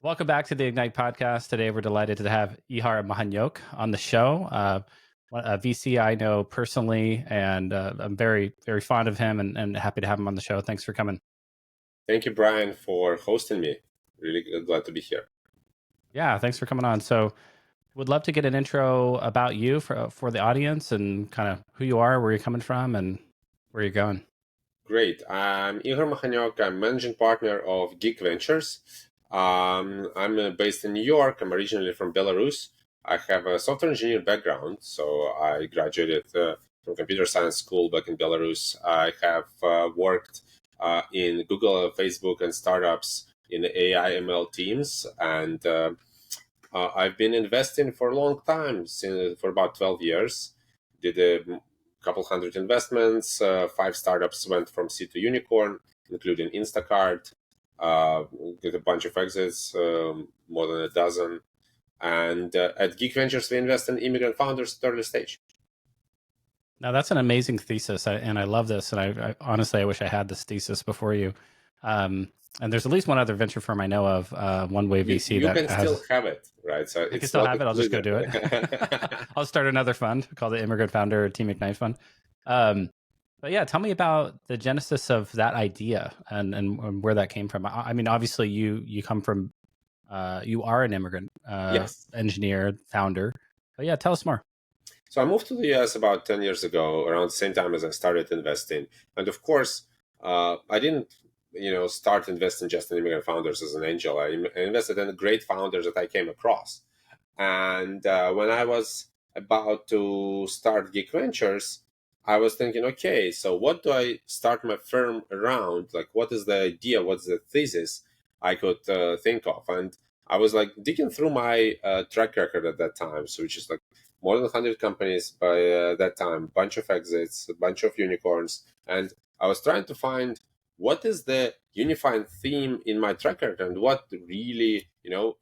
Welcome back to the Ignite podcast. Today, we're delighted to have Ihar Mahaniok on the show. A VC I know personally, and I'm very, very fond of him and happy to have him on the show. Thanks for coming. Thank you, Brian, for hosting me. Really glad to be here. Yeah, thanks for coming on. So, would love to get an intro about you for the audience and kind of who you are, where you're coming from, and where you're going. Great. I'm Ihar Mahaniok. I'm managing partner of Geek Ventures. I'm based in New York. I'm originally from Belarus. I have a software engineer background, so I graduated from computer science school back in Belarus. I have worked in Google, Facebook, and startups in AI ML teams, and I've been investing for a long time, for about 12 years. Did a couple hundred investments. 5 startups went from seed to unicorn, including Instacart. Did a bunch of exits, more than a dozen. And at Geek Ventures, we invest in immigrant founders at early stage. Now, that's an amazing thesis, and I love this. And I honestly, I wish I had this thesis before you. And there's at least one other venture firm I know of, One Way VC. You can still have it, right? So I can still have it. I'll just go do it. I'll start another fund called the Immigrant Founder Team Ignite Fund. But yeah, tell me about the genesis of that idea and where that came from. I mean, obviously, you come from, you are an immigrant Yes. engineer, founder. But yeah, tell us more. So I moved to the US about 10 years ago, around the same time as I started investing. And of course, I didn't start investing just in immigrant founders as an angel. I invested in great founders that I came across. And when I was about to start Geek Ventures, I was thinking, okay, so what do I start my firm around? Like, what is the idea? What's the thesis I could think of? And I was like digging through my track record at that time, so which is like more than 100 companies by that time, bunch of exits, a bunch of unicorns. And I was trying to find what is the unifying theme in my track record and what really,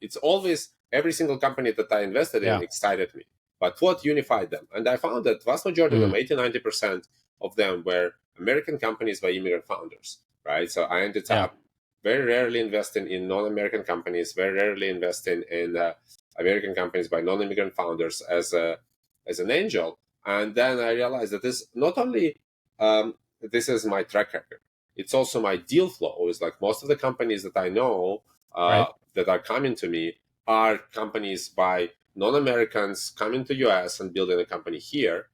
it's always every single company that I invested in excited me. But what unified them? And I found that vast majority of them, 80-90% of them were American companies by immigrant founders, right? So I ended up very rarely investing in non-American companies, very rarely investing in American companies by non-immigrant founders as an angel. And then I realized that this not only this is my track record, it's also my deal flow. Is like most of the companies that I know that are coming to me are companies by non-Americans coming to US and building a company here.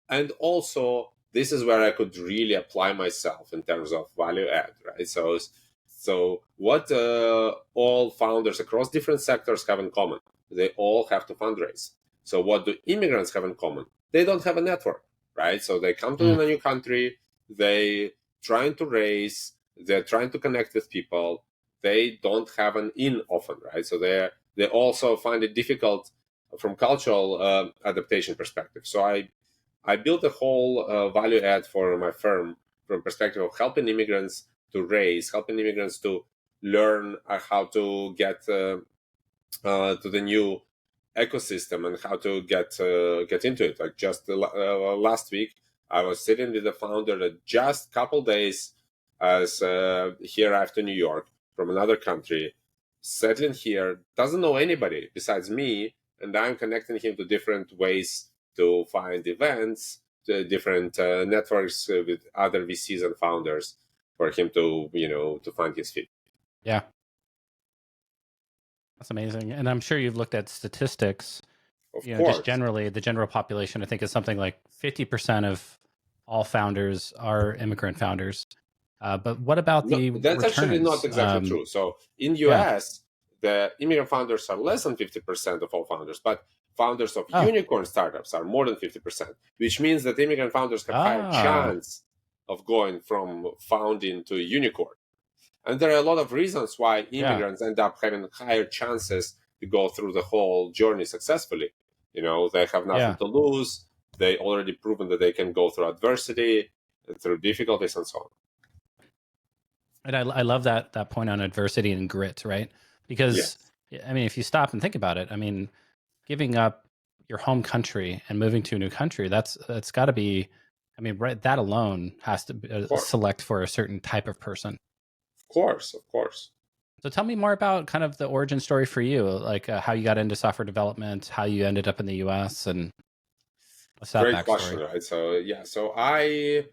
And also, this is where I could really apply myself in terms of value add, right? So what all founders across different sectors have in common? They all have to fundraise. So what do immigrants have in common? They don't have a network, right? So they come to a new country, they trying to raise, they're trying to connect with people. They don't have an in often, right? So they also find it difficult from cultural adaptation perspective. So I built a whole value add for my firm from perspective of helping immigrants to raise, helping immigrants to learn how to get to the new ecosystem and how to get into it. Like just last week, I was sitting with the founder that just a couple days as he arrived to New York from another country, settling here, doesn't know anybody besides me, and I'm connecting him to different ways to find events, to different networks with other VCs and founders for him to, to find his feet. Yeah. That's amazing. And I'm sure you've looked at statistics. Of course. course. Just generally, the general population, I think, is something like 50% of all founders are immigrant founders. But what about the that's returns? Actually not exactly true. So in US, the immigrant founders are less than 50% of all founders, but founders of unicorn startups are more than 50%, which means that immigrant founders have higher chance of going from founding to unicorn. And there are a lot of reasons why immigrants end up having higher chances to go through the whole journey successfully. They have nothing to lose. They already proven that they can go through adversity, through difficulties, and so on. And I love that point on adversity and grit, right? Because I mean, if you stop and think about it, I mean, giving up your home country and moving to a new country, that's got to be, I mean, right, that alone has to select for a certain type of person. Of course. So tell me more about kind of the origin story for you, like how you got into software development, how you ended up in the US, and what's that Great question, backstory? right? So yeah, so I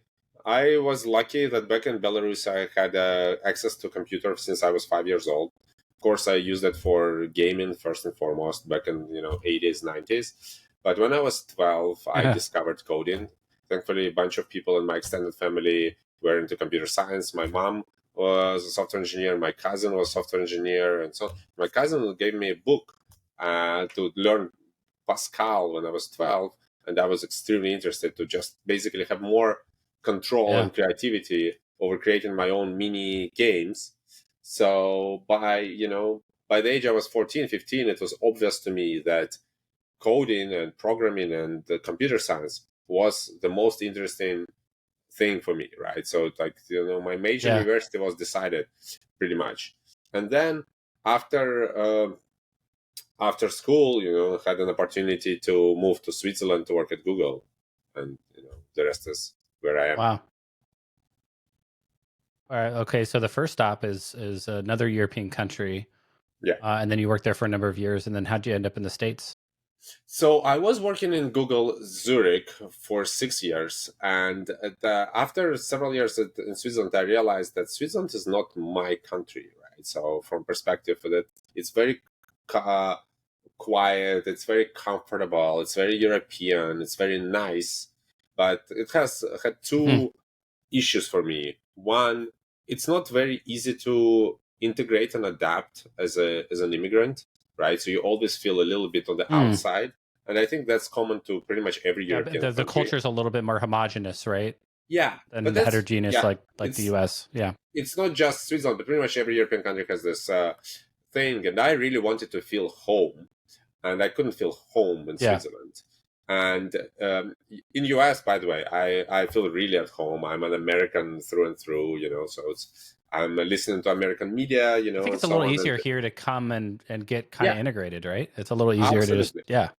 was lucky that back in Belarus I had access to computer since I was 5 years old. Of course, I used it for gaming first and foremost back in 80s, 90s. But when I was 12, I discovered coding. Thankfully, a bunch of people in my extended family were into computer science. My mom was a software engineer. My cousin was a software engineer, and so my cousin gave me a book to learn Pascal when I was 12, and I was extremely interested to just basically have more control Yeah. and creativity over creating my own mini games. So by the age I was 14, 15, it was obvious to me that coding and programming and the computer science was the most interesting thing for me, right? So like my major Yeah. university was decided pretty much. And then after after school, had an opportunity to move to Switzerland to work at Google, and the rest is where I am. Wow. All right. Okay. So the first stop is another European country, Yeah. and then you worked there for a number of years, and then how'd you end up in the States? So I was working in Google Zurich for 6 years, and after several years in Switzerland, I realized that Switzerland is not my country, right? So from perspective that it's very uh, quiet, it's very comfortable, it's very European, it's very nice, but it has had Hmm. two issues for me. One, it's not very easy to integrate and adapt as an immigrant, right? So you always feel a little bit on the Mm. outside, and I think that's common to pretty much every Yeah, but European the country. culture is a little bit more homogenous, right? Yeah, but Than that's heterogeneous yeah, like the US. Yeah. it's not just Switzerland, but pretty much every European country has this thing, and I really wanted to feel home, and I couldn't feel home in Yeah. Switzerland. And in US, by the way, I feel really at home. I'm an American through and through, so I'm listening to American media, I think and it's a so little on. And easier here to come and get kind of yeah, integrated, right? It's a little easier to just absolutely. yeah.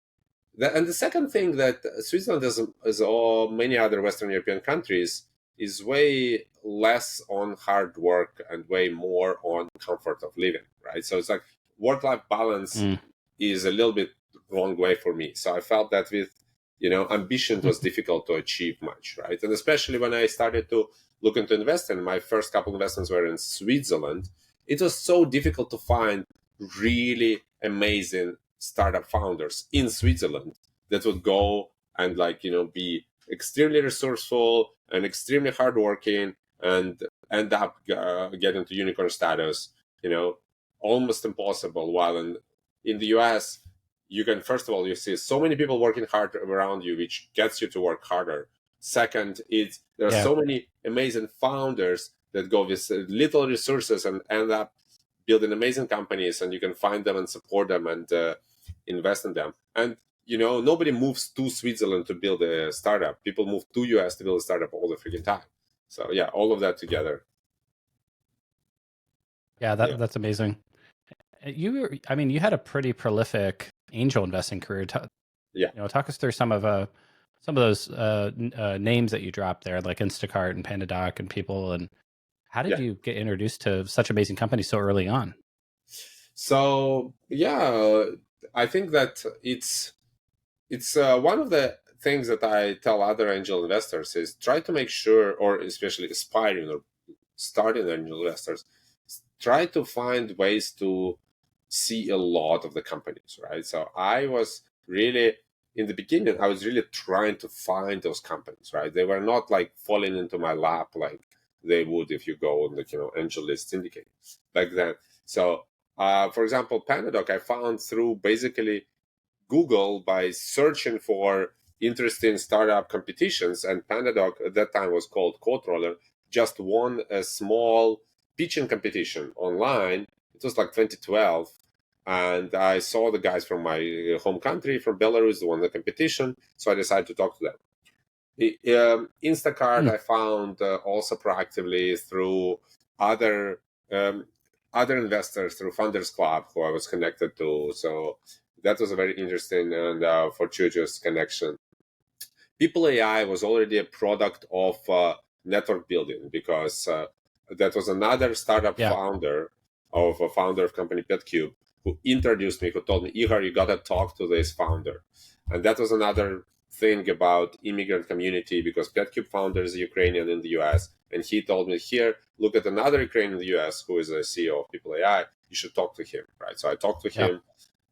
And the second thing that Switzerland, as all many other Western European countries, is way less on hard work and way more on comfort of living, right? So it's like work-life balance Mm. is a little bit wrong way for me. So I felt that with ambition it was difficult to achieve much, right? And especially when I started to look into investing, my first couple investments were in Switzerland. It was so difficult to find really amazing startup founders in Switzerland that would go and be extremely resourceful and extremely hardworking and end up getting to unicorn status. Almost impossible. While in the US, you can first of all you see so many people working hard around you, which gets you to work harder. Second, there are Yeah. so many amazing founders that go with little resources and end up building amazing companies, and you can find them and support them and invest in them. And nobody moves to Switzerland to build a startup. People move to US to build a startup all the freaking time. So yeah, all of that together. Yeah, Yeah, that's amazing. I mean, you had a pretty prolific angel investing career. yeah, Talk us through some of those names that you dropped there, like Instacart and PandaDoc and people. And how did yeah. you get introduced to such amazing companies so early on? So yeah, I think that it's one of the things that I tell other angel investors is try to make sure, or especially aspiring or starting angel investors, try to find ways to see a lot of the companies, right? So I was really in the beginning, I was really trying to find those companies, right? They were not like falling into my lap like they would if you go on the angel list syndicate back then. So for example, Panadoc I found through basically Google by searching for interesting startup competitions, and Pandadoc at that time was called Coderoller, just won a small pitching competition online. It was like 2012, and I saw the guys from my home country, from Belarus, who won the competition, so I decided to talk to them. Instacart Hmm. I found also proactively through other um, other investors through Funders Club who I was connected to. So that was a very interesting and fortuitous connection. People AI was already a product of network building because that was another startup Yeah. founder of a founder of company PetCube, who introduced me, who told me, Ihar, you gotta talk to this founder. And that was another thing about immigrant community, because PetCube founder is Ukrainian in the US. And he told me, here, look at another Ukrainian in the US who is a CEO of People AI. You should talk to him, right? So I talked to him,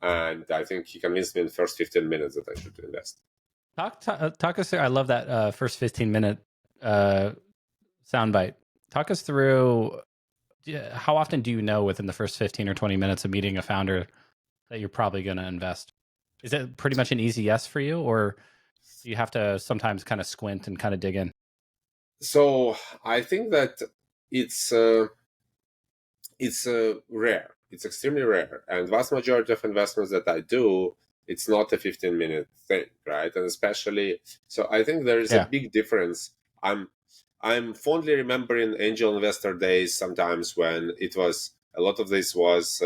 and I think he convinced me in the first 15 minutes that I should invest. Talk us through. I love that first 15-minute soundbite. Talk us through how often do you know within the first 15 or 20 minutes of meeting a founder that you're probably going to invest? Is it pretty much an easy yes for you, or do you have to sometimes kind of squint and kind of dig in? So I think that it's rare. It's extremely rare, and vast majority of investments that I do, it's not a 15-minute thing, right? And especially, so I think there is a big difference. I'm fondly remembering angel investor days sometimes when it was a lot of this was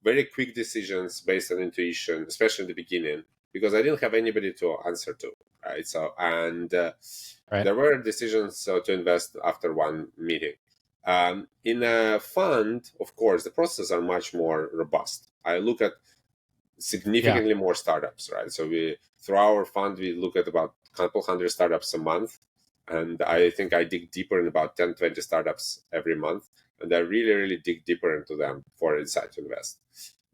very quick decisions based on intuition, especially in the beginning, because I didn't have anybody to answer to, right? So there were decisions to invest after one meeting. In a fund, of course, the processes are much more robust. I look at significantly more startups, right? So through our fund, we look at about a couple hundred startups a month. And I think I dig deeper in about 10, 20 startups every month. And I really, really dig deeper into them for insight to invest,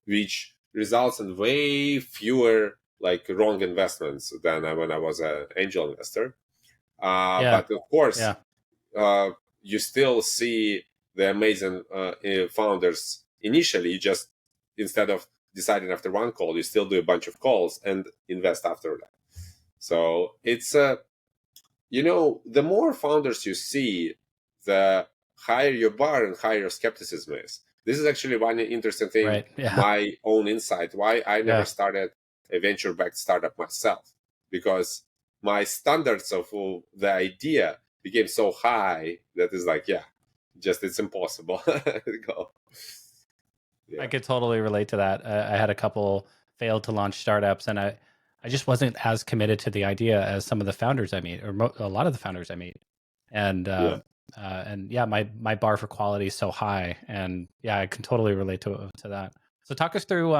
which results in way fewer like wrong investments than when I was an angel investor. But of course, you still see the amazing founders initially. You just, instead of deciding after one call, you still do a bunch of calls and invest after that. So it's the more founders you see, the higher your bar and higher your skepticism is. This is actually one interesting thing, my own insight, why I never started a venture-backed startup myself, because my standards of the idea became so high that it's like, it's impossible. I could totally relate to that. I had a couple failed to launch startups, and I just wasn't as committed to the idea as some of the founders I meet, or a lot of the founders I meet. And my bar for quality is so high, and I can totally relate to that. So talk us through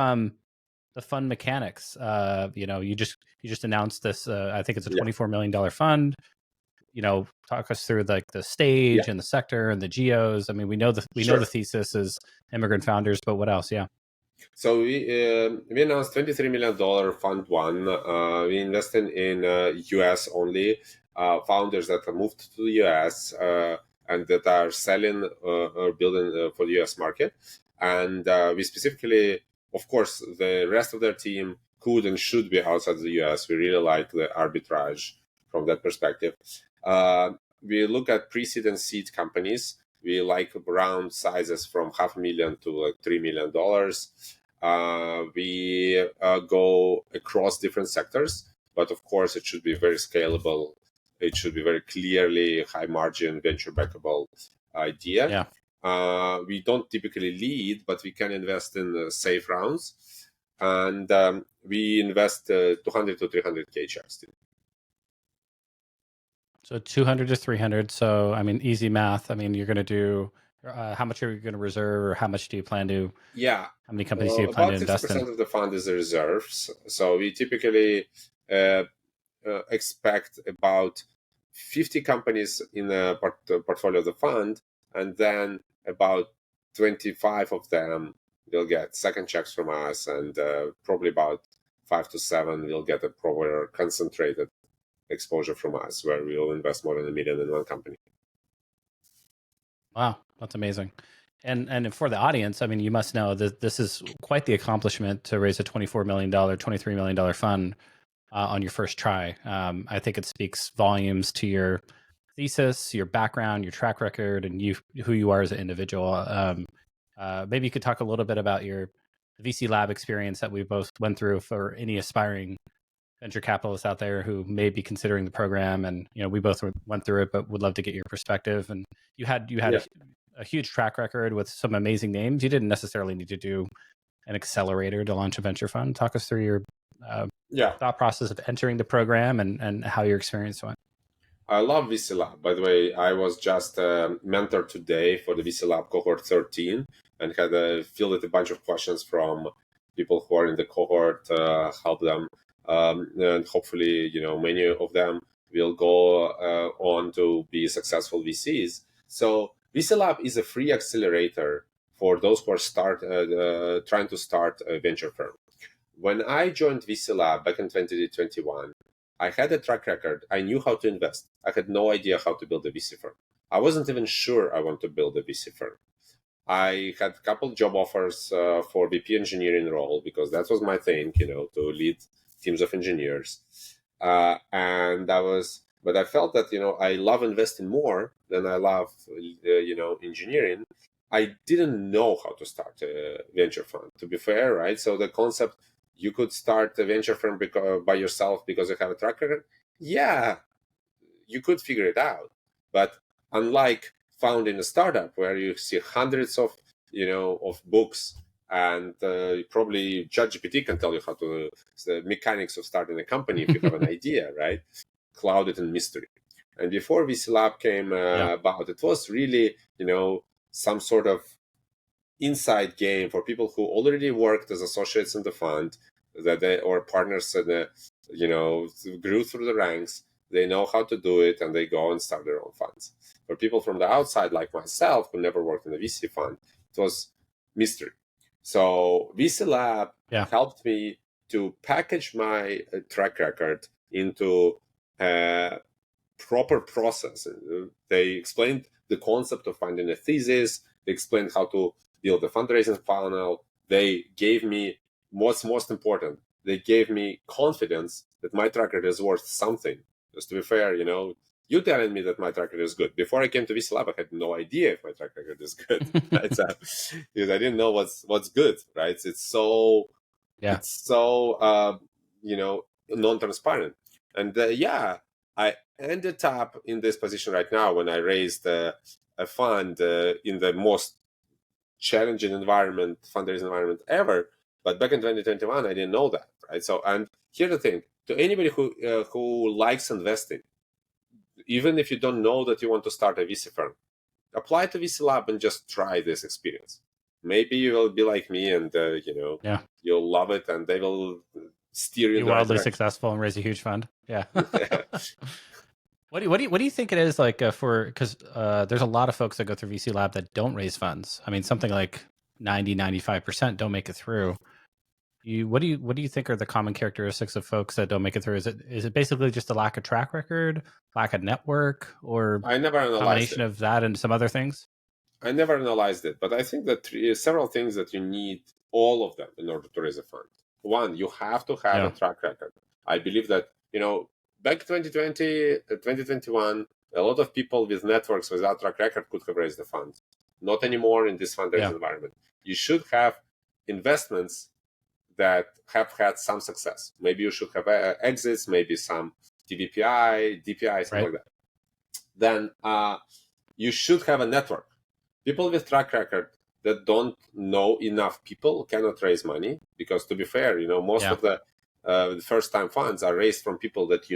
the fund mechanics. You just announced this. I think it's a $24 million fund. Talk us through like the stage and the sector and the geos. I mean, we know the thesis is immigrant founders, but what else? Yeah. So we announced $23 million fund one. We invested in US only founders that have moved to the US and that are selling or building for the US market. And we specifically, of course, the rest of their team could and should be outside the US. We really like the arbitrage from that perspective. We look at pre-seed and seed companies. We like round sizes from $500,000 to like $3 million. We go across different sectors, but of course it should be very scalable. It should be very clearly high margin, venture backable idea. We don't typically lead, but we can invest in safe rounds. And we invest 200 to 300K shares. So 200 to 300. So, I mean, easy math. I mean, you're going to do, how much are you going to reserve, or how much do you plan to, how many companies do you plan to invest in? About 60% of the fund is the reserves. So we typically expect about 50 companies in the portfolio of the fund, and then about 25 of them will get second checks from us, and probably about 5 to 7 will get a proper concentrated exposure from us, where we will invest more than $1 million in one company. Wow, that's amazing. And for the audience, I mean, you must know that this is quite the accomplishment to raise a $24 million, $23 million fund on your first try. I think it speaks volumes to your thesis, your background, your track record, and who you are as an individual. Maybe you could talk a little bit about your VC lab experience that we both went through, for any aspiring venture capitalists out there who may be considering the program. And we both went through it, but would love to get your perspective. And you had a huge track record with some amazing names. You didn't necessarily need to do an accelerator to launch a venture fund. Talk us through your thought process of entering the program and how your experience went. I love VC Lab. By the way, I was just mentored today for the VC Lab cohort 13 and had fielded a bunch of questions from people who are in the cohort, help them. And hopefully, many of them will go on to be successful VCs. So VC Lab is a free accelerator for those who are trying to start a venture firm. When I joined VC Lab back in 2021, I had a track record. I knew how to invest. I had no idea how to build a VC firm. I wasn't even sure I want to build a VC firm. I had a couple job offers for VP engineering role because that was my thing, to lead teams of engineers. But I felt that, I love investing more than I love, engineering. I didn't know how to start a venture fund, to be fair, right? So the concept, you could start a venture firm by yourself because you have a track record. Yeah, you could figure it out. But unlike founding a startup where you see hundreds of books and probably ChatGPT can tell you how to the mechanics of starting a company if you have an idea, right? Clouded in mystery. And before VC Lab came about, it was really some sort of inside game for people who already worked as associates in the fund or partners that grew through the ranks. They know how to do it and they go and start their own funds. For people from the outside like myself who never worked in a VC fund, it was mystery. So VC Lab helped me to package my track record into a proper process. They explained the concept of finding a thesis. They explained how to build a fundraising funnel. They gave me what's most important. They gave me confidence that my track record is worth something. Just to be fair, you telling me that my track record is good. Before I came to VC Lab, I had no idea if my track record is good. Right? So, because I didn't know what's good, right? It's so non-transparent. And I ended up in this position right now when I raised a fund in the most challenging fundraising environment ever. But back in 2021, I didn't know that, right? So, and here's the thing: to anybody who likes investing, even if you don't know that you want to start a VC firm, apply to VC Lab and just try this experience. Maybe you will be like me, and you'll love it, and they will steer you in the right wildly direction. Successful and raise a huge fund. Yeah. What do you think it is like because there's a lot of folks that go through VC Lab that don't raise funds. I mean, something like 95% don't make it through. What do you think are the common characteristics of folks that don't make it through? Is it basically just a lack of track record, lack of network, or I never analyzed combination of that and some other things? I never analyzed it, but I think that several things that you need, all of them, in order to raise a fund. One, you have to have a track record. I believe that, back 2020, 2021, a lot of people with networks without track record could have raised the fund. Not anymore in this fundraising environment. You should have investments that have had some success. Maybe you should have exits, maybe some TVPI, DPI, something like that. Then you should have a network. People with track record that don't know enough people cannot raise money because, to be fair, most of the first-time funds are raised from people that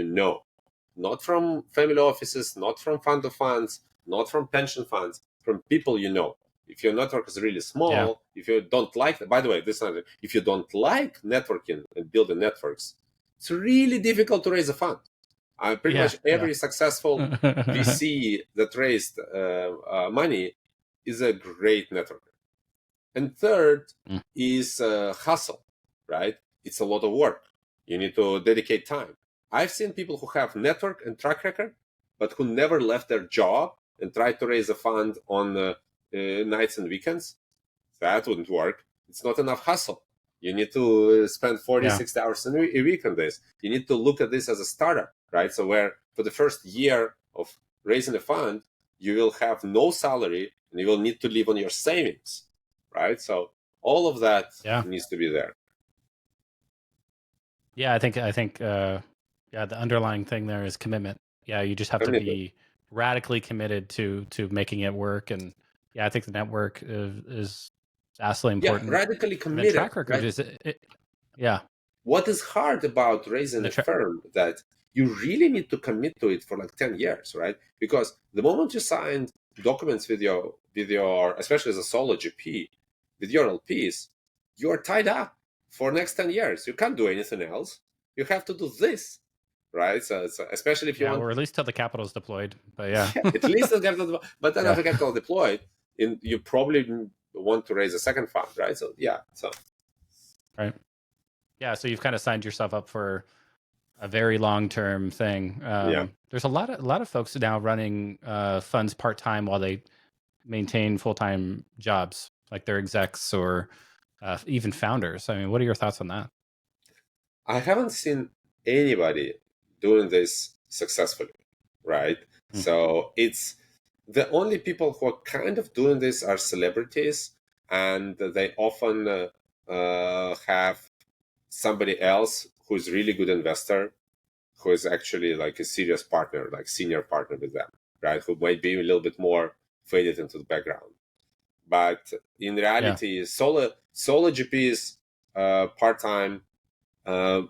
not from family offices, not from fund of funds, not from pension funds, from people you know. If your network is really small, if you don't like, by the way, if you don't like networking and building networks, it's really difficult to raise a fund. Pretty much every successful VC that raised money is a great networker. And third is hustle, right? It's a lot of work. You need to dedicate time. I've seen people who have network and track record, but who never left their job and tried to raise a fund on nights and weekends. That wouldn't work. It's not enough hustle. You need to spend 40, 60 hours a week on this. You need to look at this as a startup, right? So where for the first year of raising a fund, you will have no salary and you will need to live on your savings, right? So all of that needs to be there. Yeah, I think the underlying thing there is commitment. Yeah, you just have to be radically committed to making it work. And I think the network is vastly important. Yeah, radically committed. The track record is What is hard about raising a firm that you really need to commit to it for like 10 years, right? Because the moment you signed documents with your especially as a solo GP, with your LPs, you're tied up for next 10 years. You can't do anything else. You have to do this, right? So especially if you want, or at least till the capital is deployed. But yeah, at least the capital, but then after yeah, capital deployed, you probably want to raise a second fund, right? So yeah, so right. Yeah, so you've kind of signed yourself up for a very long-term thing. yeah. There's a lot of folks now running funds part-time while they maintain full-time jobs, like they're execs or even founders. I mean, what are your thoughts on that? I haven't seen anybody doing this successfully, right? Hmm. So it's the only people who are kind of doing this are celebrities, and they often have somebody else who's really good investor, who is actually like a serious partner, like senior partner with them, right? Who might be a little bit more faded into the background. But in Yeah, reality, solo GPs part time. Uh,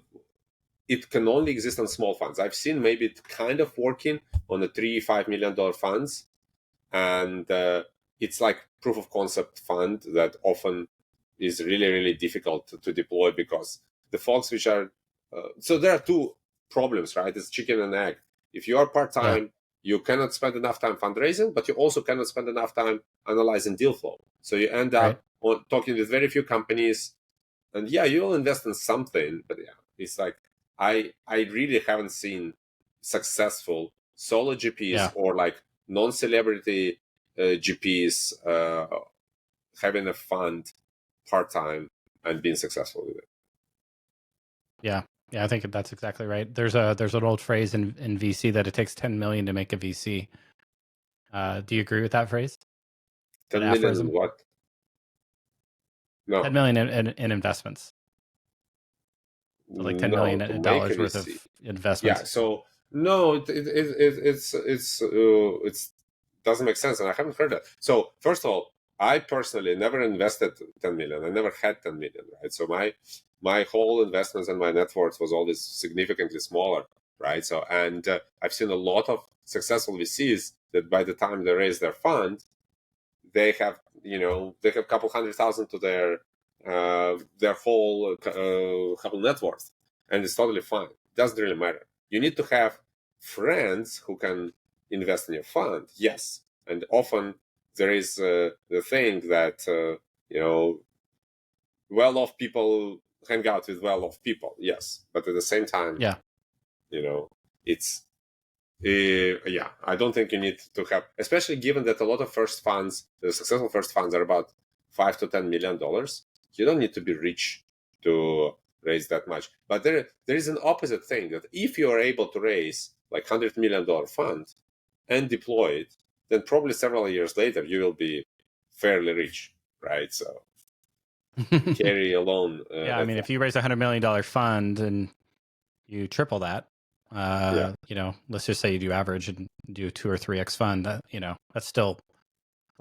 it can only exist on small funds. I've seen maybe it kind of working on the $3-5 million funds, and it's like proof of concept fund that often is really really difficult to deploy because the folks which are so there are two problems, right? It's chicken and egg. If you are part yeah, time, you cannot spend enough time fundraising, but you also cannot spend enough time analyzing deal flow. So you end right. up on talking with very few companies, and yeah, you'll invest in something, but yeah, it's like I really haven't seen successful solo GPs Yeah, or like non-celebrity GPs having a fund part time and being successful with it. yeah, yeah. I think that's exactly right. There's an old phrase in VC that it takes 10 million to make a VC. Do you agree with that phrase? That 10 million in aphorism? what? 10 No, million in investments. So like 10 no, million to make a dollars worth VC. of Yeah, investments. so no, it's doesn't make sense, and I haven't heard that. So first of all, I personally never invested 10 million. I never had 10 million, right? So my whole investments and my net worth was always significantly smaller, right? So and I've seen a lot of successful VCs that by the time they raise their fund, they have a couple 100,000 to their whole couple net worth, and it's totally fine. It doesn't really matter. You need to have friends who can invest in your fund, yes, and often there is the thing that well-off people hang out with well-off people, yes, but at the same time, Yeah, it's yeah, I don't think you need to have, especially given that a lot of the successful first funds are about $5 to $10 million. You don't need to be rich to raise that much. But there is an opposite thing that if you are able to raise like $100 million fund and deploy it, then probably several years later you will be fairly rich, right? So carry alone yeah. I mean, if you raise $100 million fund and you triple that, yeah, let's just say you do average and do 2 or 3x fund. That's still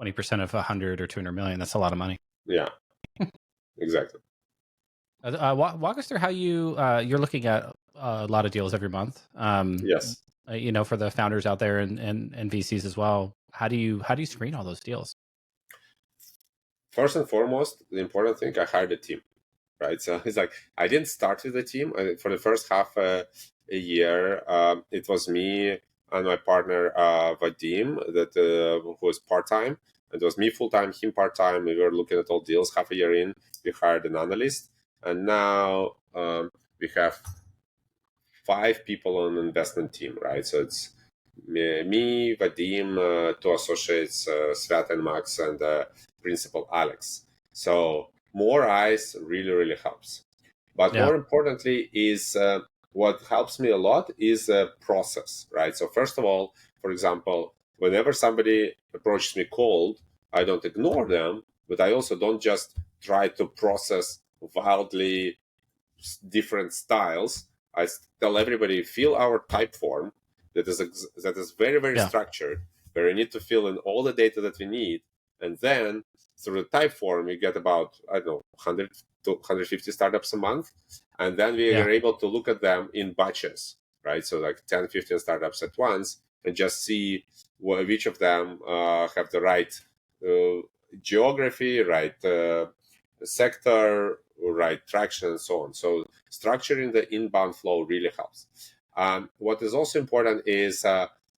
20% of 100 or 200 million. That's a lot of money. yeah, exactly. Walk us through how you're looking at a lot of deals every month. Yes. For the founders out there and VCs as well. How do you screen all those deals? First and foremost, the important thing, I hired a team, right? So it's like I didn't start with a team. For the first half a year, it was me and my partner Vadim, that who was part time. It was me full time, him part time. We were looking at all deals. Half a year in, we hired an analyst, and now we have 5 people on the investment team, right? So it's me, Vadim, 2 associates, Svat and Max, and principal Alex. So more eyes really, really helps. But Yeah, more importantly is what helps me a lot is process, right? So first of all, for example, whenever somebody approaches me cold, I don't ignore them, but I also don't just try to process wildly different styles. I tell everybody fill our type form that is very very yeah, structured, where you need to fill in all the data that we need, and then through the type form you get about I don't know 100 to 150 startups a month, and then we yeah, are able to look at them in batches, right? So like 10, 15 startups at once, and just see which of them have the right geography, right sector, right traction, and so on. So structuring the inbound flow really helps. What is also important is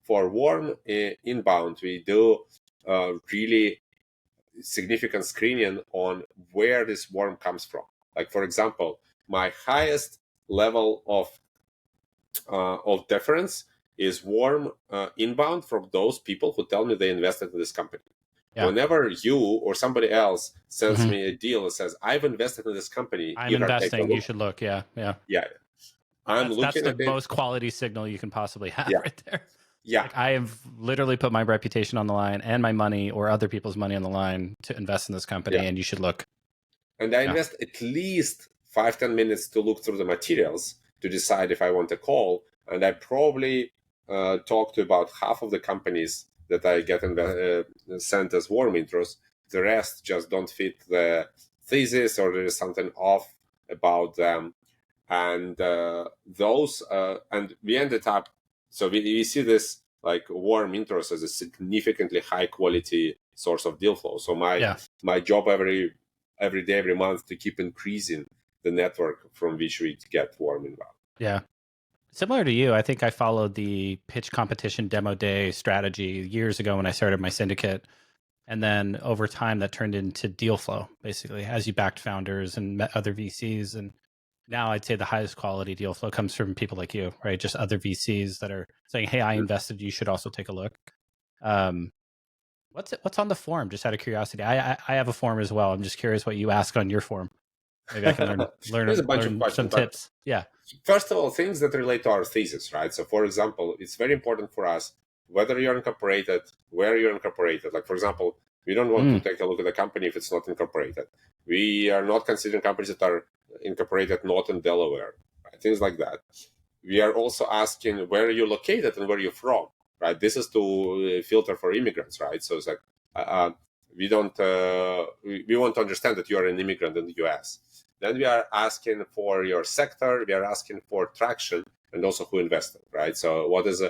for warm inbound, we do really significant screening on where this warm comes from. Like, for example, my highest level of deference is warm inbound from those people who tell me they invested in this company. Yeah. Whenever you or somebody else sends Mhm. me a deal and says, I've invested in this company, I'm Ihar, take a investing. look. You should look. Yeah. Yeah. Yeah, I'm That's looking the at it. most quality signal you can possibly have Yeah, right there. yeah. Like, I have literally put my reputation on the line and my money or other people's money on the line to invest in this company, Yeah. and you should look. And I Yeah. invest at least 5-10 minutes to look through the materials to decide if I want a call. And I probably talk to about half of the companies that I get sent as warm intros. The rest just don't fit the thesis, or there is something off about them. And those, and we ended up, so we see this like warm intros as a significantly high quality source of deal flow. So my job every day, every month, to keep increasing the network from which we get warm inbound. Yeah. Similar to you, I think I followed the pitch competition demo day strategy years ago when I started my syndicate. And then over time, that turned into deal flow, basically, as you backed founders and met other VCs. And now I'd say the highest quality deal flow comes from people like you, right? Just other VCs that are saying, hey, I invested. You should also take a look. What's on the form? Just out of curiosity. I have a form as well. I'm just curious what you ask on your form. Maybe I can There's a bunch of learn some questions, tips. Yeah. First of all, things that relate to our thesis, right? So, for example, it's very important for us whether you're incorporated, where you're incorporated. Like, for example, we don't want to take a look at a company if it's not incorporated. We are not considering companies that are incorporated not in Delaware, right? Things like that. We are also asking where you're located and where you're from, right? This is to filter for immigrants, right? So it's like we don't we want to understand that you are an immigrant in the US. Then we are asking for your sector, we are asking for traction, and also who invested, right? So what is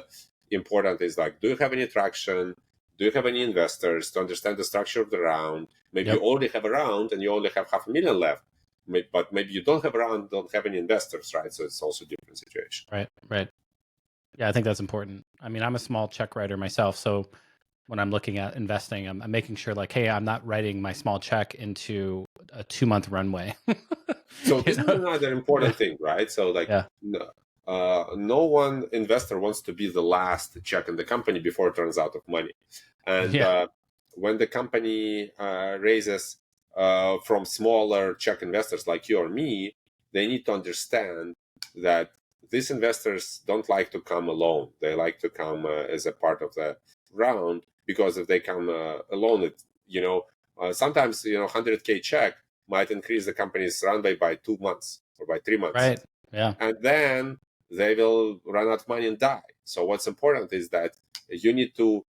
important is like, do you have any traction? Do you have any investors? To understand the structure of the round. Maybe you already have a round and you only have $500,000 left, but maybe you don't have a round, don't have any investors, right? So it's also a different situation. Right. Yeah, I think that's important. I mean, I'm a small check writer myself, so when I'm looking at investing, I'm making sure like, hey, I'm not writing my small check into a 2-month runway. So this is another important thing, right? So like, no one investor wants to be the last check in the company before it runs out of money. And when the company raises from smaller check investors like you or me, they need to understand that these investors don't like to come alone. They like to come as a part of the round, because if they come alone, sometimes 100K check might increase the company's runway by 2 months or by 3 months. Right. Yeah. And then they will run out of money and die. So what's important is that you need to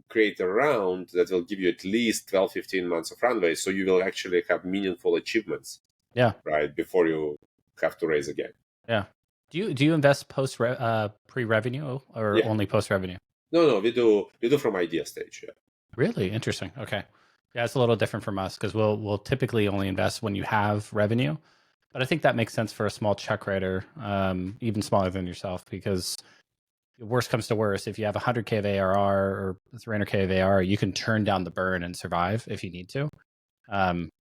create a round that will give you at least 12, 15 months of runway, so you will actually have meaningful achievements. Yeah. Right before you have to raise again. Yeah. Do you invest pre-revenue or only post-revenue? No, we do from idea stage. Yeah. Really interesting. Okay. Yeah, it's a little different from us because we'll typically only invest when you have revenue, but I think that makes sense for a small check writer, even smaller than yourself, because worst comes to worst, if you have 100K of ARR or 300K of ARR, you can turn down the burn and survive if you need to.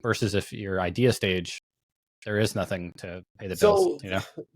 Versus if your idea stage, there is nothing to pay the bills.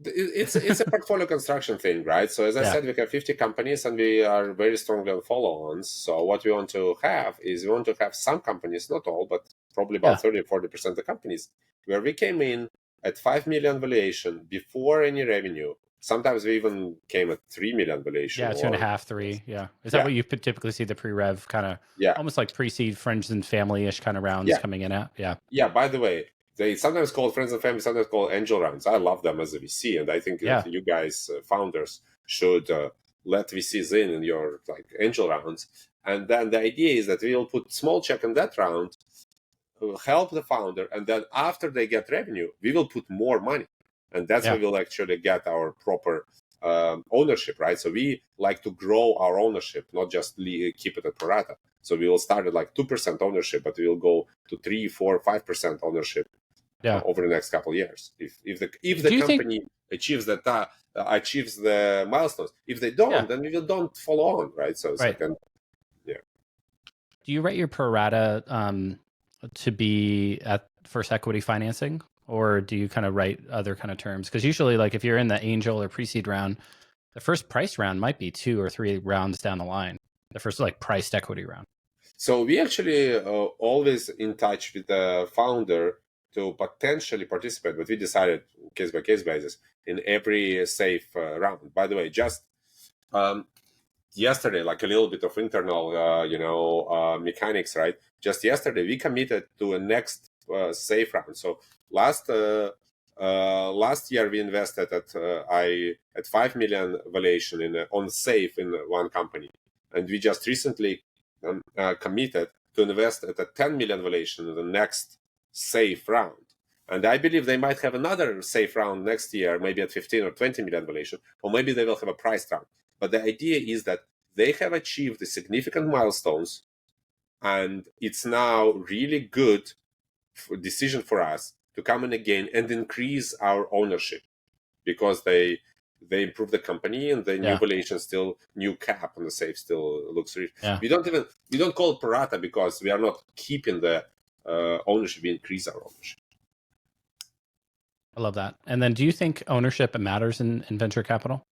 It's a portfolio construction thing, right? So as I said, we have 50 companies and we are very strongly on follow-ons. So what we want to have is we want to have some companies, not all, but probably about 30 or 40% of the companies, where we came in at 5 million valuation before any revenue. Sometimes we even came at 3 million valuation. Yeah, 2.5, 3. Yeah. Is that what you typically see the pre-rev kind of, almost like pre-seed friends and family-ish kind of rounds coming in at? Yeah. Yeah, by the way, they sometimes call friends and family, sometimes call angel rounds. I love them as a VC, and I think that you guys, founders, should let VCs in your angel rounds. And then the idea is that we will put small check in that round, help the founder, and then after they get revenue, we will put more money, and that's where we'll actually get our proper ownership, right? So we like to grow our ownership, not just keep it at pro rata. So we will start at like 2% ownership, but we will go to 3, 4, 5% ownership over the next couple of years. If the company achieves the milestones. If they don't, then we will don't follow on, right? So it's like, yeah. Do you rate your pro rata to be at first equity financing, or do you kind of write other kind of terms? Because usually, like if you're in the angel or pre-seed round, the first price round might be 2 or 3 rounds down the line. The first like priced equity round. So we actually always in touch with the founder to potentially participate, but we decided case by case basis in every safe round. By the way, just yesterday, like a little bit of internal, mechanics, right? Just yesterday, we committed to a next safe round. So last year, we invested at 5 million valuation on safe in one company, and we just recently committed to invest at a 10 million valuation in the next safe round. And I believe they might have another safe round next year, maybe at 15 or 20 million valuation, or maybe they will have a price round. But the idea is that they have achieved the significant milestones, and it's now really good decision for us to come in again and increase our ownership, because they improve the company, and the new valuation still, new cap on the safe still looks rich. We don't call it pro rata because we are not keeping the ownership. We increase our ownership. I love that. And then, do you think ownership matters in venture capital?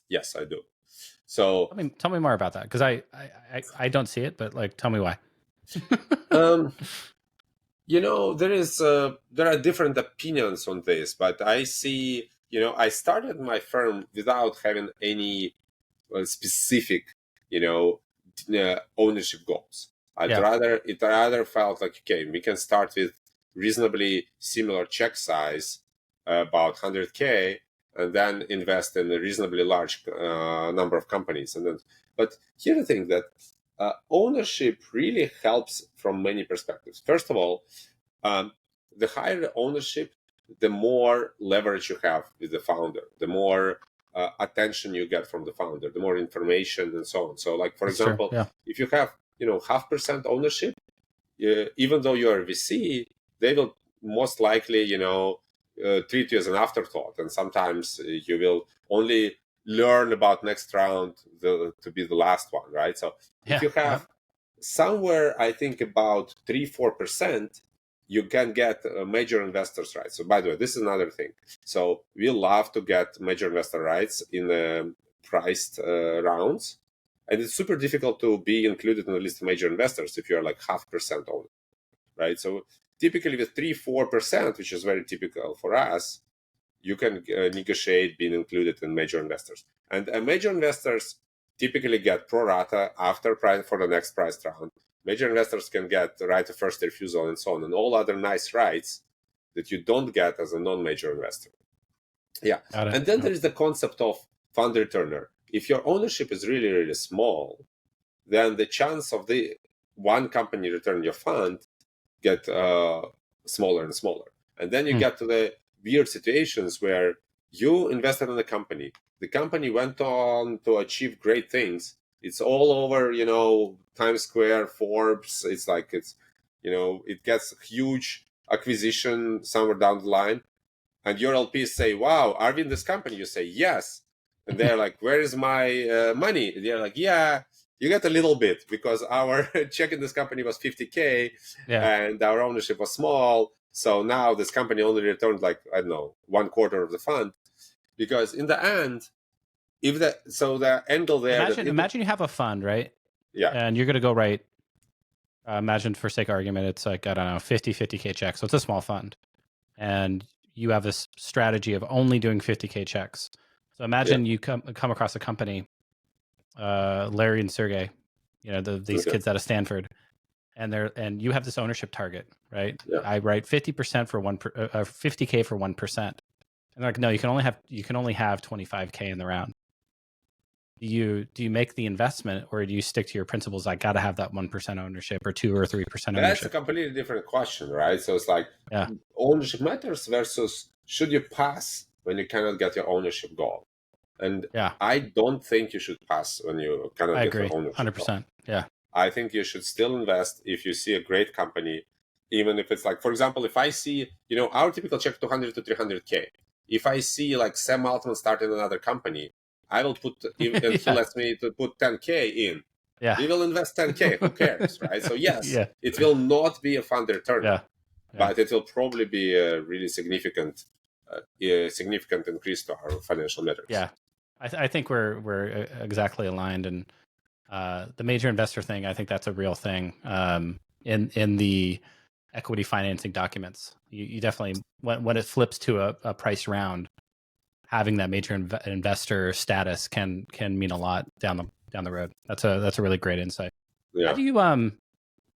Yes, I do. So tell me more about that, because I don't see it, but like, tell me why. There are different opinions on this, but I see, I started my firm without having any specific, ownership goals. It rather felt like, okay, we can start with reasonably similar check size, about 100K, and then invest in a reasonably large number of companies. But here's the thing, that ownership really helps from many perspectives. First of all, the higher the ownership, the more leverage you have with the founder, the more attention you get from the founder, the more information and so on. So, like, for example, if you have 0.5% ownership, even though you're a VC, they will most likely treat you as an afterthought, and sometimes you will only learn about next round to be the last one, right? So if you have somewhere, I think about 3-4%, you can get major investors rights. So, by the way, this is another thing. So we love to get major investor rights in priced rounds, and it's super difficult to be included in the list of major investors if you're like 0.5% owner, right? So typically with 3-4%, which is very typical for us, you can negotiate being included in major investors. And major investors typically get pro rata after price for the next price round. Major investors can get the right of first refusal and so on, and all other nice rights that you don't get as a non-major investor. And then there is the concept of fund returner. If your ownership is really, really small, then the chance of the one company return your fund get smaller and smaller. And then you get to the weird situations where you invested in the company went on to achieve great things. It's all over, Times Square, Forbes. It's like, it gets a huge acquisition somewhere down the line. And your LPs say, wow, are we in this company? You say, yes. And they're like, where is my money? And they're like, yeah, you get a little bit, because our check in this company was 50K and our ownership was small. So now this company only returned like, I don't know, 1/4 of the fund. Because in the end, the angle there. Imagine you have a fund, right? Yeah. And you're going to go write, imagine for sake of argument, it's like, I don't know, 50K checks. So it's a small fund. And you have this strategy of only doing 50K checks. So imagine you come across a company, Larry and Sergey, these kids out of Stanford, and you have this ownership target, right? I write 50% for 50K for 1%. And they're like, no, you can only have 25K in the round. Do you make the investment, or do you stick to your principles? I got to have that 1% ownership or 2 or 3% ownership. That's a completely different question, right? So it's like ownership matters versus should you pass when you cannot get your ownership goal. And Yeah, I don't think you should pass when you cannot I get the agree. ownership. 100%. Yeah. I think you should still invest if you see a great company, even if it's like, for example, if I see, our typical check 200 to 300K. If I see like Sam Altman starting another company, I will put, and he Yeah. lets me to put 10K in. Yeah. We will invest 10K. Who cares, right? So yes, Yeah. it will not be a fund returner, Yeah. Yeah. but it will probably be a really significant increase to our financial metrics. Yeah. I think we're exactly aligned, and the major investor thing, I think that's a real thing. In the equity financing documents, you definitely, when it flips to a price round, having that major investor status can mean a lot down the road. That's a really great insight. Yeah.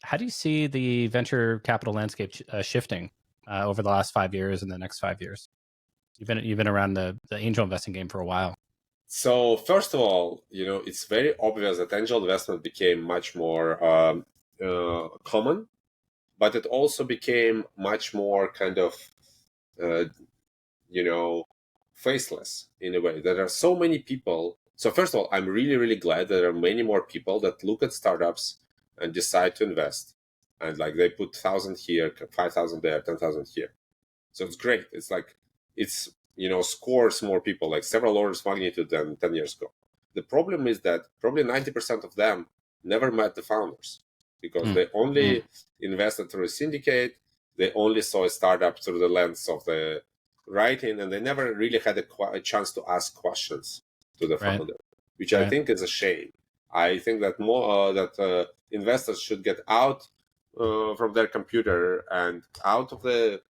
How do you see the venture capital landscape shifting over the last 5 years and the next 5 years? You've been around the angel investing game for a while. So first of all, it's very obvious that angel investment became much more common, but it also became much more kind of, uh, faceless in a way. There are so many people. So first of all, I'm really, really glad there are many more people that look at startups and decide to invest, and like they put 1,000 here, 5,000 there, 10,000 here. So it's great. It's like it's scores more people, like several orders of magnitude than 10 years ago. The problem is that probably 90% of them never met the founders because they only invested through a syndicate. They only saw a startup through the lens of the writing, and they never really had a chance to ask questions to the founder, which I think is a shame. I think that more investors should get out from their computer and out of the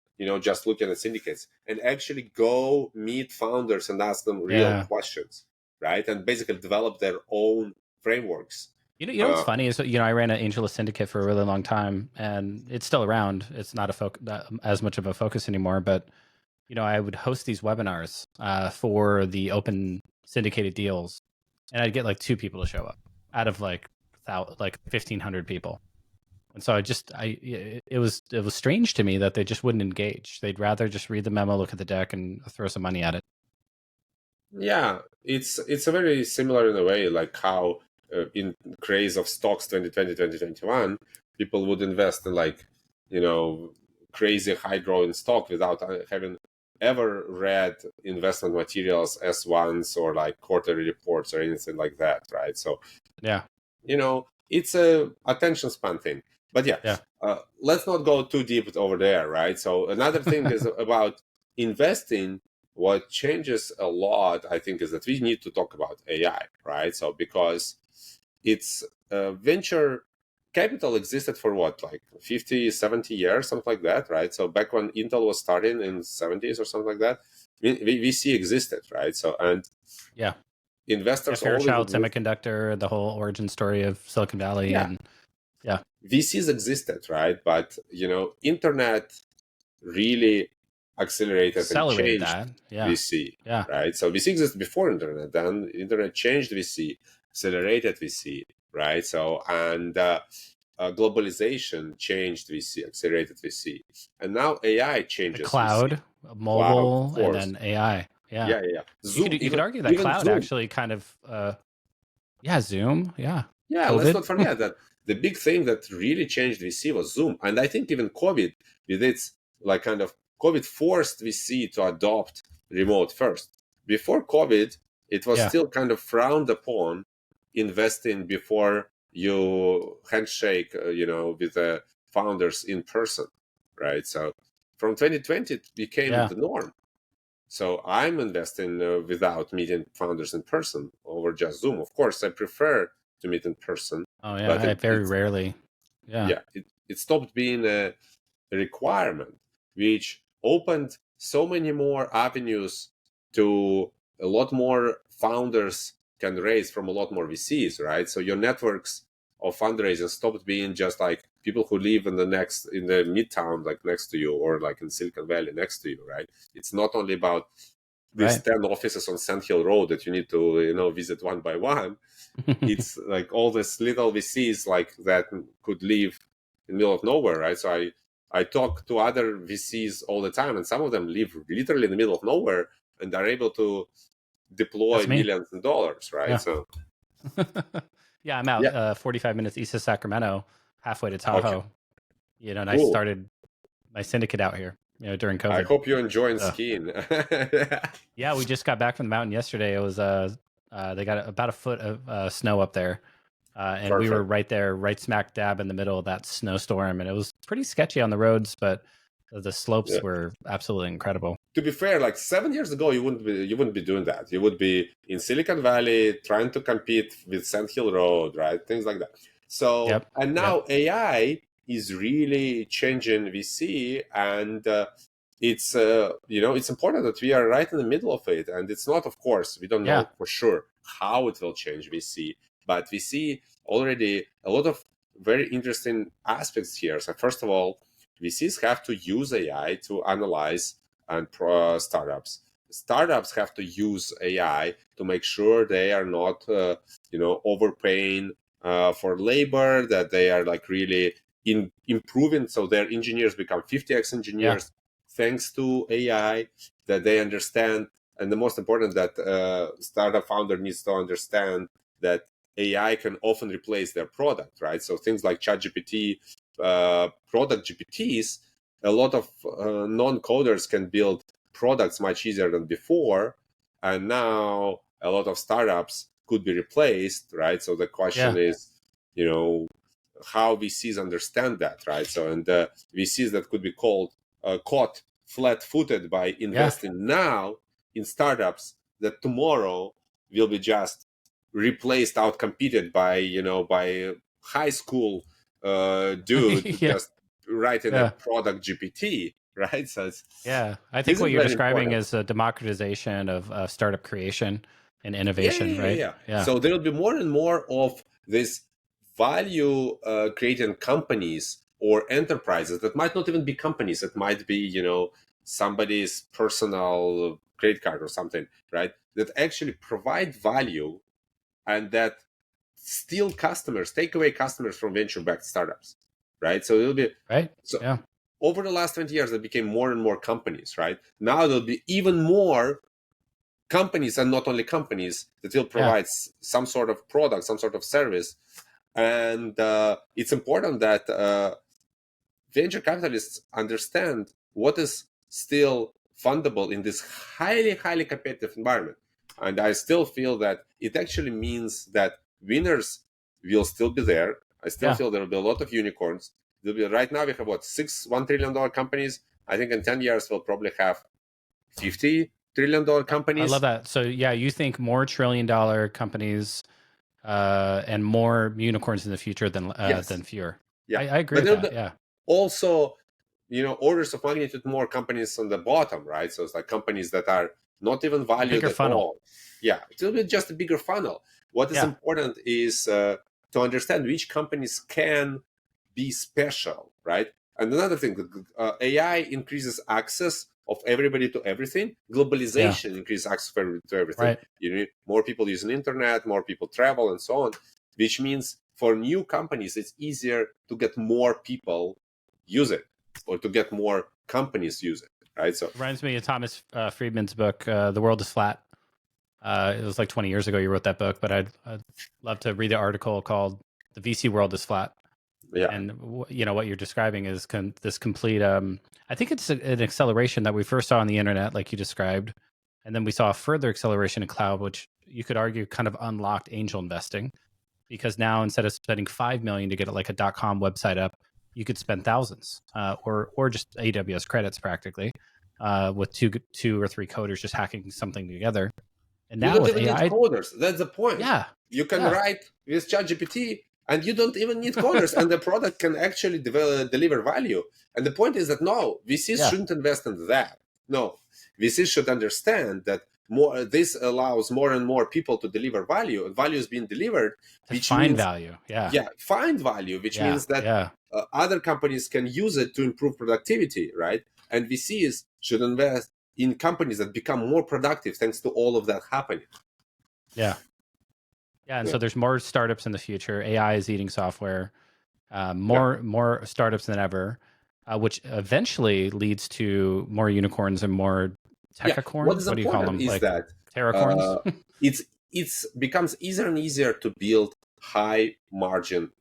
just looking at syndicates and actually go meet founders and ask them real questions, right? And basically develop their own frameworks. You know what's funny is, I ran an AngelList syndicate for a really long time, and it's still around. It's not as much of a focus anymore, but I would host these webinars for the open syndicated deals, and I'd get like 2 people to show up out of like 1,500 people. And so it was strange to me that they just wouldn't engage. They'd rather just read the memo, look at the deck, and throw some money at it. Yeah, it's a very similar in a way, like how in craze of stocks 2020, 2021, people would invest in like, crazy high growing stock without having ever read investment materials S1s or like quarterly reports or anything like that, right? So, yeah, it's a attention span thing. But let's not go too deep over there, right? So another thing is about investing. What changes a lot, I think, is that we need to talk about AI, right? So because it's venture capital existed for what, like 50, 70 years, something like that, right? So back when Intel was starting in 70s or something like that, VC existed, right? So, and investors Fairchild Semiconductor, the whole origin story of Silicon Valley, and VCs existed, right? But internet really accelerated and changed that. VC, right? So VC existed before internet, then internet changed VC, accelerated VC, right? So, and globalization changed VC, accelerated VC, and now AI changes cloud, VC. mobile, and then AI. Yeah. Zoom, you could argue that cloud Zoom. Actually kind of, Zoom, Yeah, let's not forget that the big thing that really changed VC was Zoom. And I think even COVID, with its like kind of COVID forced VC to adopt remote first. Before COVID, it was still kind of frowned upon investing before you handshake, with the founders in person, right? So from 2020, it became the norm. So I'm investing without meeting founders in person over just Zoom. Of course, I prefer to meet in person. Oh yeah, but very rarely. Yeah, it stopped being a requirement, which opened so many more avenues to a lot more founders can raise from a lot more VCs, right? So your networks of fundraising stopped being just like people who live in the midtown, like next to you, or like in Silicon Valley next to you, right? It's not only about these 10 offices on Sand Hill Road that you need to visit one by one. It's like all these little VCs like that could live in the middle of nowhere, right? So I talk to other VCs all the time, and some of them live literally in the middle of nowhere and are able to deploy That's me. millions of dollars, right? Yeah. So Yeah, I'm out yeah, 45 minutes east of Sacramento, halfway to okay, Tahoe. And I cool. started my syndicate out here, during I COVID. hope you're enjoying So skiing. yeah, we just got back from the mountain yesterday. It was they got about a foot of snow up there, and we were Perfect. right there, right smack dab in the middle of that snowstorm, and it was pretty sketchy on the roads, but the slopes Yeah. were absolutely incredible. To be fair, like 7 years ago, you wouldn't be doing that. You would be in Silicon Valley trying to compete with Sand Hill Road, right? Things like that. So, Yep. and Yep. now AI is really changing VC, and it's important that we are right in the middle of it. And it's not, of course, we don't Yeah. know for sure how it will change VC, but we see already a lot of very interesting aspects here. So, first of all, VCs have to use AI to analyze and startups. Startups have to use AI to make sure they are not, overpaying for labor, that they are like really improving, so their engineers become 50x Yeah. engineers thanks to AI, that they understand, and the most important, that startup founder needs to understand that AI can often replace their product, right? So things like ChatGPT, product GPTs, a lot of non-coders can build products much easier than before, and now a lot of startups could be replaced, right? So the question Yeah. is, how VCs understand that, right? So, and VCs that could be caught flat-footed by Yeah. investing now in startups that tomorrow will be just replaced, out competed by high school dude Yeah. just writing a Yeah. product GPT, right? So Yeah. I think this what is you're very describing important. is a democratization of startup creation and Yeah, innovation, yeah, yeah, right? yeah. Yeah. So there will be more and more of this value creating companies or enterprises that might not even be companies. It might be, somebody's personal credit card or something, right? That actually provide value, and that steal customers, take away customers from venture-backed startups, right? So it'll be Right. so Yeah. over the last 20 years, there became more and more companies, right? Now there'll be even more companies, and not only companies, that will Yeah. provide some sort of product, some sort of service. And it's important that venture capitalists understand what is still fundable in this highly, highly competitive environment. And I still feel that it actually means that winners will still be there. I still Yeah. feel there will be a lot of unicorns. There'll be, right now we have what, six $1 trillion companies. I think in 10 years we'll probably have $50 trillion I love companies. that. So yeah, you think more $1 trillion companies and more unicorns in the future Yes. than fewer. Yeah. I agree But with there'll be that. Yeah. also, orders of magnitude more companies on the bottom, right? So it's like companies that are not even A valued bigger at funnel. all. Yeah, it will be just a bigger funnel. What is Yeah. important is to understand which companies can be special, right? And another thing, AI increases access of everybody to everything. Yeah. Globalization increases access to everything. Right. You need more people using internet, more people travel, and so on. Which means for new companies, it's easier to get more people use it, or to get more companies use it, right? So Reminds me of Thomas Friedman's book, The World is Flat. It was like 20 years ago you wrote that book, but I'd love to read the article called The VC World is Flat. yeah, And what you're describing is this complete I think it's an acceleration that we first saw on the internet, like you described, and then we saw a further acceleration in cloud, which you could argue kind of unlocked angel investing, because now instead of spending 5 million to get like a .com website up, you could spend thousands, or just AWS credits practically, with two or three coders just hacking something together. And you now don't with even need AI, coders. That's the point. yeah, You can yeah, write with ChatGPT, and you don't even need coders, and the product can actually deliver value. And the point is that no, VCs yeah, shouldn't invest in that. No, VCs should understand that more. This allows more and more people to deliver value, and value is being delivered, to which find means, value, yeah, yeah, find value, which yeah, means that yeah. other companies can use it to improve productivity, right? And VCs should invest in companies that become more productive thanks to all of that happening. Yeah. Yeah, and Yeah, so there's more startups in the future. AI is eating software. yeah, More startups than ever, which eventually leads to more unicorns and more What techacorns? is What do you call important them? is Like that terracorns? uh, it's becomes easier and easier to build high margin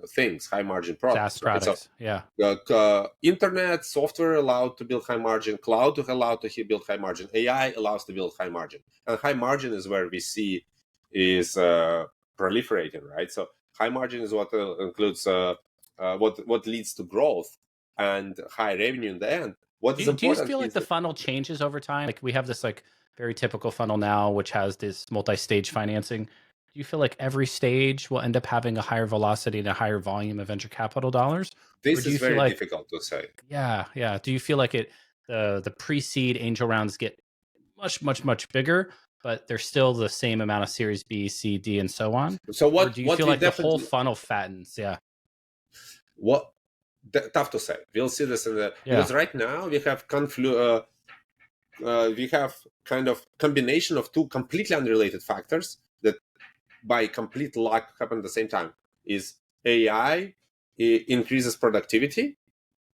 things, high margin SaaS products, right? So products. Yeah. internet software allowed to build high margin, cloud allowed to build high margin, AI allows to build high margin, and high margin is where VC is proliferating, right? So high margin is what includes what leads to growth and high revenue in the end. What is Do you important feel like is the that funnel changes over time? Like we have this like very typical funnel now, which has this multi-stage financing. Do you feel like every stage will end up having a higher velocity and a higher volume of venture capital dollars? Or this do is you feel very like, difficult to say. yeah. Do you feel like the pre-seed angel rounds get much bigger, but there's still the same amount of Series B, C, D, and so on? So Or do you what feel we like the whole definitely funnel fattens? Yeah. what tough to say. We'll see this in the Yeah. because right now we have we have kind of combination of two completely unrelated factors that by complete luck happen at the same time. Is AI increases productivity,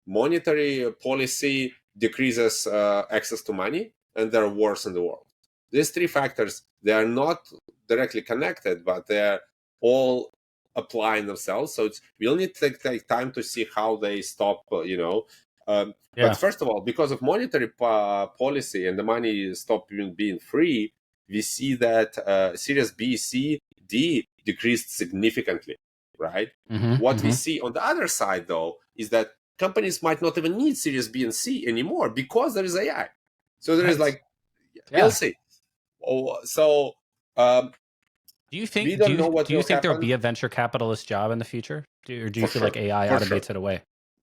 monetary policy decreases access to money, and there are wars in the world. These three factors, they are not directly connected, but they're all applying themselves. So we'll need to take time to see how they stop, but Yeah. first of all, because of monetary policy and the money stop being free, we see that Series B, C, D decreased significantly, right? What we see on the other side, though, is that companies might not even need Series B and C anymore because there is AI. So there is Right. like, Yeah. we'll see. So Do you we think don't know what do you will think there'll happen be a venture capitalist job in the future? Or do you for feel like sure. AI For sure. automates it away?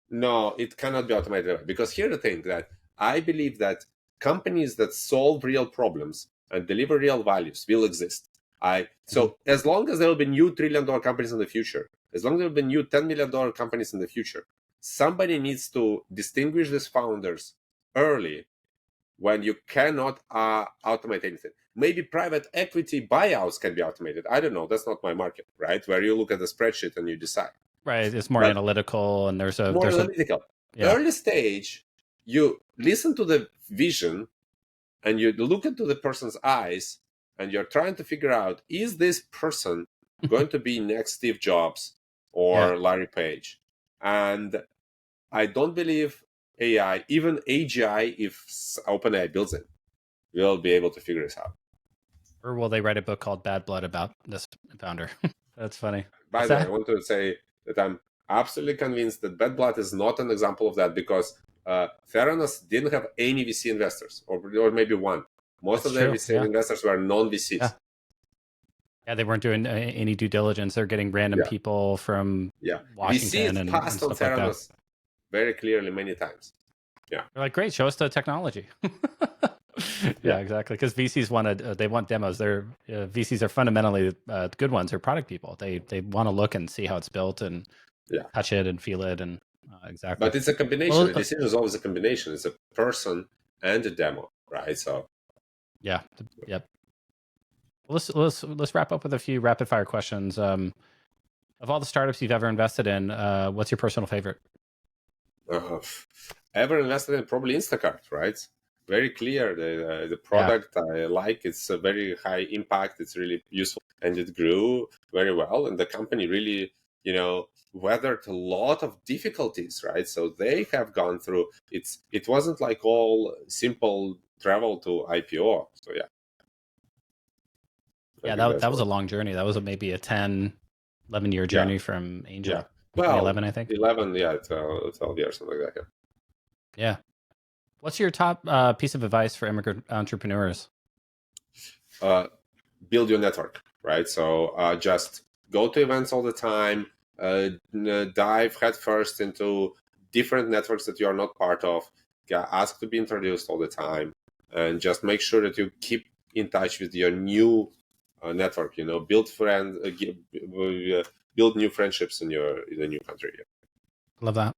No, it cannot be automated because here's the thing that I believe that companies that solve real problems and deliver real values will exist. So as long as there will be new $1 trillion companies in the future, as long as there will be new $10 million companies in the future, somebody needs to distinguish these founders early when you cannot automate anything. Maybe private equity buyouts can be automated. I don't know. That's not my market, right? Where you look at the spreadsheet and you decide. Right. It's more But analytical, and there's more a analytical. yeah. Early stage, you listen to the vision and you look into the person's eyes and you're trying to figure out, is this person going to be next Steve Jobs Yeah. or Larry Page? And I don't believe AI, even AGI, if OpenAI builds it, will be able to figure this out. Or will they write a book called Bad Blood about this founder? That's funny. By What's the way, I that? want to say that I'm absolutely convinced that Bad Blood is not an example of that because Theranos didn't have any VC investors, or maybe one. Most That's of their true. VC Yeah. investors were non-VCs. Yeah. Yeah, they weren't doing any due diligence. They're getting random Yeah, people from yeah. Washington VCs and passed on stuff like that. Theranos very clearly many times. Yeah, They're like, great, show us the technology. Yeah, yeah, exactly. Because VCs they want demos. They're VCs are fundamentally good ones. They're product people. They want to look and see how it's built and yeah. touch it and feel it and exactly. But it's a combination. Well, The decision is always a combination. It's a person and a demo, right? So yeah, yep. Well, let's wrap up with a few rapid fire questions. Of all the startups you've ever invested in, what's your personal favorite? ever invested in probably Instacart, right? Very clear. The product I like. It's a very high impact. It's really useful, and it grew very well. And the company really, weathered a lot of difficulties, right? So they have gone through. It wasn't like all simple travel to IPO. So yeah. Yeah, that was a long journey. That was maybe a 10, 11-year journey from angel. Yeah. 2011, I think. 11, yeah, 12 years, something like that. Yeah. What's your top piece of advice for immigrant entrepreneurs? Build your network, right? So just go to events all the time, dive headfirst into different networks that you are not part of, ask to be introduced all the time, and just make sure that you keep in touch with your new network. Build friends, build new friendships in the new country. Love that.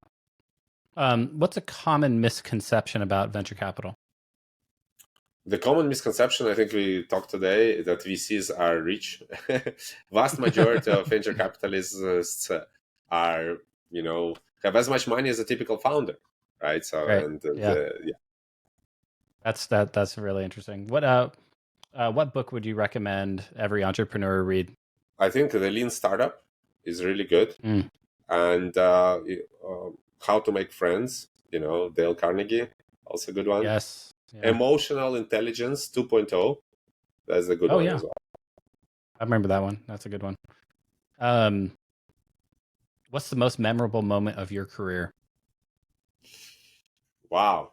What's a common misconception about venture capital? The common misconception, I think we talked today, that VCs are rich. Vast majority of venture capitalists are, have as much money as a typical founder, right? So, Right. and Yeah. yeah. That's really interesting. What book would you recommend every entrepreneur read? I think the Lean Startup is really good, Mm, and How to Make Friends. Dale Carnegie, also a good one. yes. Yeah. Emotional Intelligence 2.0. That's a good Oh one yeah. as well. I remember that one. That's a good one. Um, what's the most memorable moment of your career? Wow.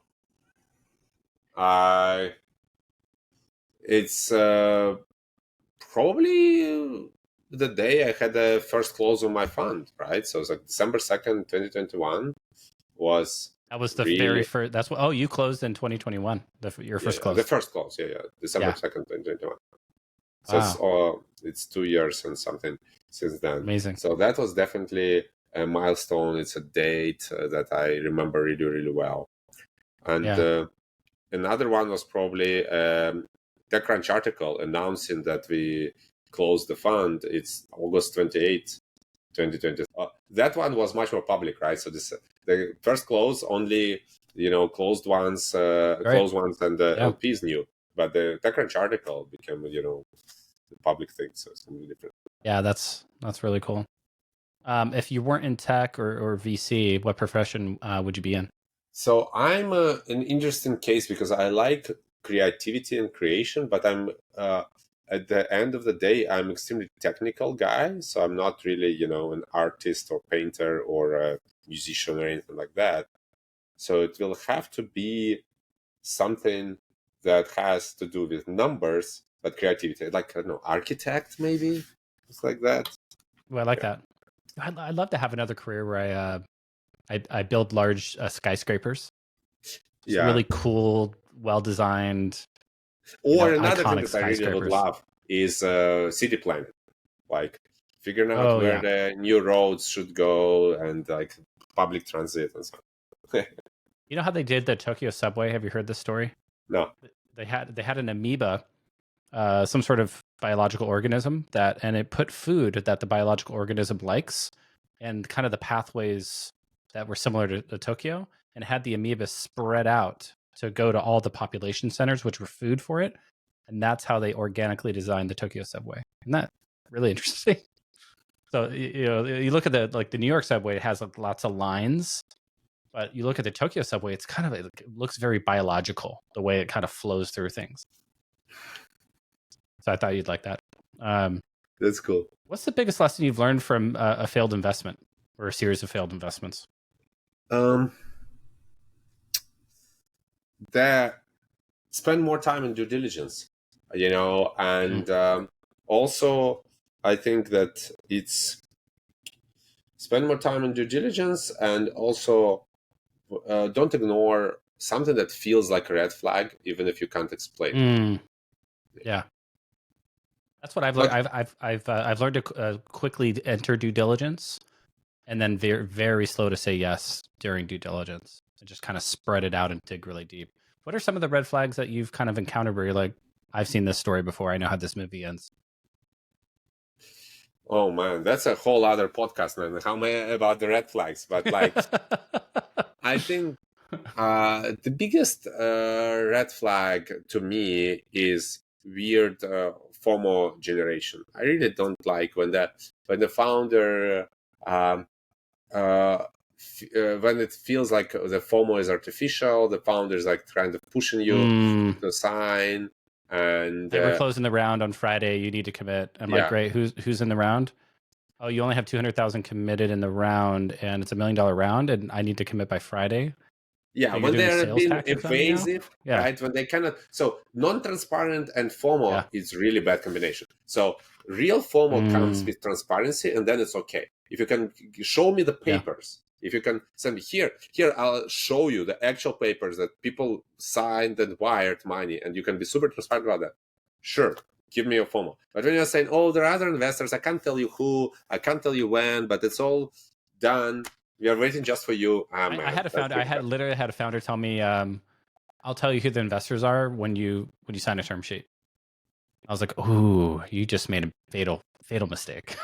It's probably the day I had the first close of my fund, right? So it's like December 2nd, 2021 was That was the very really, first. That's what. Oh, you closed in 2021. Your yeah, first yeah, the close. first close, yeah, yeah, December Yeah. 2nd, 2021. So Wow. it's 2 years and something since then. Amazing. So that was definitely a milestone. It's a date that I remember really, really well. And Yeah. another one was probably TechCrunch article announcing that we closed the fund. It's August 28th, 2020. That one was much more public, right? So the first close only, Right. closed ones and the Yeah. LPs knew. But the TechCrunch article became, the public thing. So it's something different. Yeah. That's really cool. If you weren't in tech or VC, what profession would you be in? So I'm an interesting case because I like creativity and creation, but I'm at the end of the day, I'm extremely technical guy. So I'm not really, an artist or painter or a musician or anything like that. So it will have to be something that has to do with numbers, but creativity, like, I don't know, architect maybe, it's like that. Well, I like Yeah. that. I'd love to have another career where I build large skyscrapers. Just Yeah. really cool, well designed, Or another thing iconic that I really would skyscrapers. love is city planning, like figuring out Oh where yeah. the new roads should go and like public transit and so on. You know how they did the Tokyo subway? Have you heard this story? No. They had an amoeba, some sort of biological organism and it put food that the biological organism likes, and kind of the pathways that were similar to Tokyo, and had the amoeba spread out to go to all the population centers, which were food for it, and that's how they organically designed the Tokyo subway. Isn't that really interesting? So you look at the New York subway, it has lots of lines, but you look at the Tokyo subway, it's kind of it looks very biological the way it kind of flows through things. So I thought you'd like that. That's cool. What's the biggest lesson you've learned from a failed investment or a series of failed investments? That spend more time in due diligence, and also I think that it's spend more time in due diligence, and also don't ignore something that feels like a red flag, even if you can't explain. Yeah, that's what I've learned. But I've learned to quickly enter due diligence, and then very very slow to say yes during due diligence, and just kind of spread it out and dig really deep. What are some of the red flags that you've kind of encountered where you're like, I've seen this story before. I know how this movie ends. oh man, that's a whole other podcast, man. How many about the red flags? But like, I think the biggest red flag to me is weird FOMO generation. I really don't like when the founder when it feels like the FOMO is artificial. The founder is like trying to pushing you to sign, and Hey, we're closing the round on Friday. You need to commit. I'm like, yeah, great. Who's in the round? Oh, you only have 200,000 committed in the round, and it's $1 million round, and I need to commit by Friday. yeah. So you're When doing they're sales being tactics on me now? evasive, Yeah, right? When they cannot, so non-transparent and FOMO yeah. is really bad combination. So real FOMO comes with transparency, and then it's okay. If you can show me the Yeah. papers, if you can send me here, I'll show you the actual papers that people signed and wired money, and you can be super transparent about that. Sure, give me your FOMO. But when you're saying, oh, there are other investors, I can't tell you who, I can't tell you when, but it's all done. We are waiting just for you. Ah, man, I had a that's founder. really bad. Literally had a founder tell me, "I'll tell you who the investors are when you sign a term sheet." I was like, "Ooh, you just made a fatal mistake."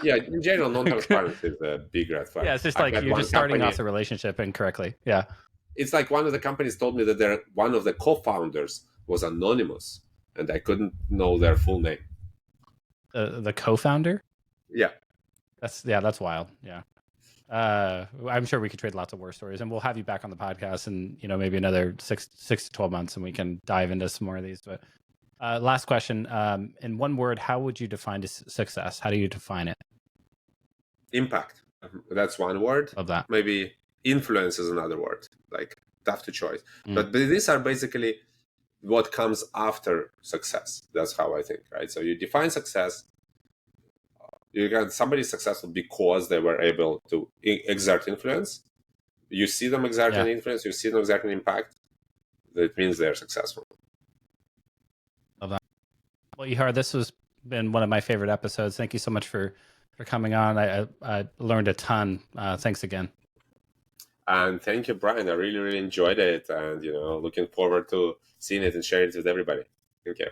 Yeah, in general, non-transparency is a big red flag. Yeah, it's just I like had you're one just starting company. off the relationship incorrectly. Yeah. it's like one of the companies told me that one of the co-founders was anonymous, and I couldn't know their full name. The co-founder? Yeah. That's wild. Yeah. I'm sure we could trade lots of war stories, and we'll have you back on the podcast in, maybe another 6 to 12 months, and we can dive into some more of these. But last question, in one word, how would you define success? How do you define it? Impact. That's one word. Love that. Maybe influence is another word. Like, tough to choose. But these are basically what comes after success. That's how I think, right? So you define success. Somebody's successful because they were able to exert influence. You see them exerting influence, you see them exerting impact. That means they're successful. Love that. Well, Ihar, this has been one of my favorite episodes. Thank you so much for coming on. I learned a ton. Thanks again. And thank you, Brian. I really, really enjoyed it, and looking forward to seeing it and sharing it with everybody. Thank you.